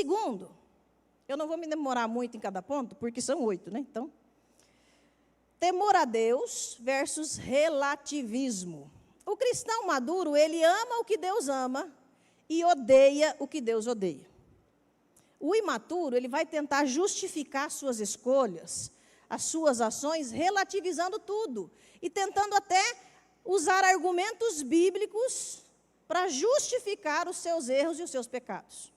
Segundo, eu não vou me demorar muito em cada ponto, porque são 8, né? Então, temor a Deus versus relativismo. O cristão maduro, ele ama o que Deus ama e odeia o que Deus odeia. O imaturo, ele vai tentar justificar suas escolhas, as suas ações, relativizando tudo e tentando até usar argumentos bíblicos para justificar os seus erros e os seus pecados.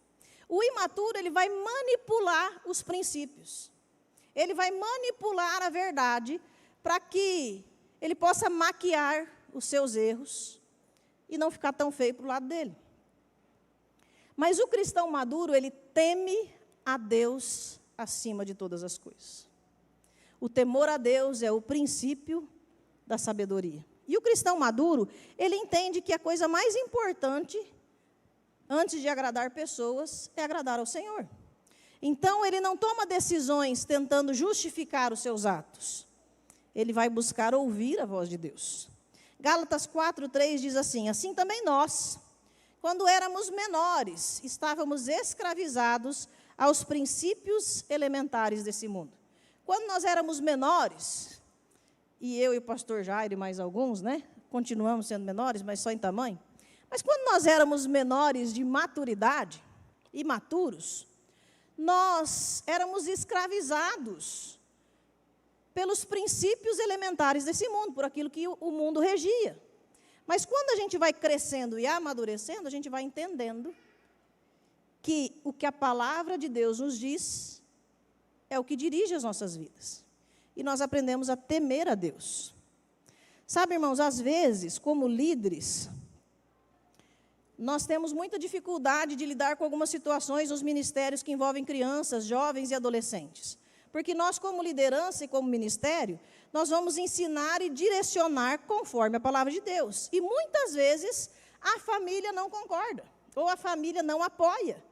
O imaturo, ele vai manipular os princípios. Ele vai manipular a verdade para que ele possa maquiar os seus erros e não ficar tão feio para o lado dele. Mas o cristão maduro, ele teme a Deus acima de todas as coisas. O temor a Deus é o princípio da sabedoria. E o cristão maduro, ele entende que a coisa mais importante, antes de agradar pessoas, é agradar ao Senhor. Então, ele não toma decisões tentando justificar os seus atos. Ele vai buscar ouvir a voz de Deus. Gálatas 4:3 diz assim: assim também nós, quando éramos menores, estávamos escravizados aos princípios elementares desse mundo. Quando nós éramos menores, e eu e o pastor Jairo e mais alguns, né, continuamos sendo menores, mas só em tamanho. Mas quando nós éramos menores de maturidade, imaturos, nós éramos escravizados pelos princípios elementares desse mundo, por aquilo que o mundo regia. Mas quando a gente vai crescendo e amadurecendo, a gente vai entendendo que o que a palavra de Deus nos diz é o que dirige as nossas vidas. E nós aprendemos a temer a Deus. Sabe, irmãos, às vezes, como líderes, nós temos muita dificuldade de lidar com algumas situações nos ministérios que envolvem crianças, jovens e adolescentes. Porque nós, como liderança e como ministério, nós vamos ensinar e direcionar conforme a palavra de Deus. E muitas vezes a família não concorda, ou a família não apoia.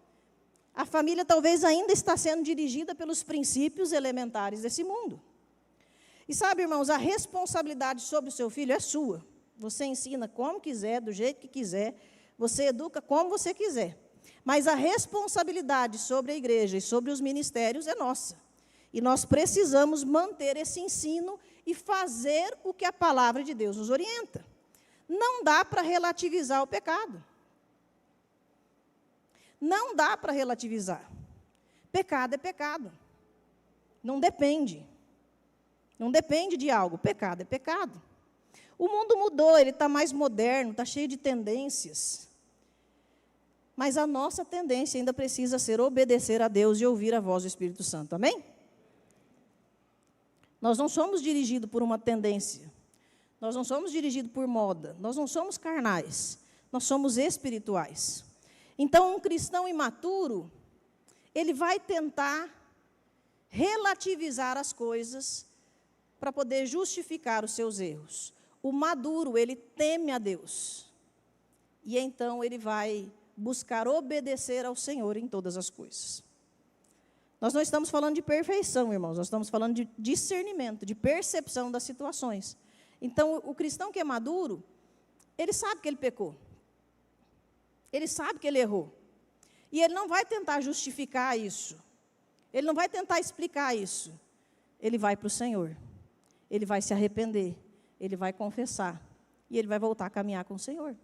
A família talvez ainda está sendo dirigida pelos princípios elementares desse mundo. E sabe, irmãos, a responsabilidade sobre o seu filho é sua. Você ensina como quiser, do jeito que quiser, você educa como você quiser. Mas a responsabilidade sobre a igreja e sobre os ministérios é nossa. E nós precisamos manter esse ensino e fazer o que a palavra de Deus nos orienta. Não dá para relativizar o pecado. Não dá para relativizar. Pecado é pecado. Não depende. Não depende de algo. Pecado é pecado. O mundo mudou, ele está mais moderno, está cheio de tendências. Mas a nossa tendência ainda precisa ser obedecer a Deus e ouvir a voz do Espírito Santo. Amém? Nós não somos dirigidos por uma tendência. Nós não somos dirigidos por moda. Nós não somos carnais. Nós somos espirituais. Então, um cristão imaturo, ele vai tentar relativizar as coisas para poder justificar os seus erros. O maduro, ele teme a Deus. E então ele vai buscar obedecer ao Senhor em todas as coisas. Nós não estamos falando de perfeição, irmãos. Nós estamos falando de discernimento, de percepção das situações. Então, o cristão que é maduro, ele sabe que ele pecou. Ele sabe que ele errou. E ele não vai tentar justificar isso. Ele não vai tentar explicar isso. Ele vai para o Senhor. Ele vai se arrepender. Ele vai confessar. E ele vai voltar a caminhar com o Senhor.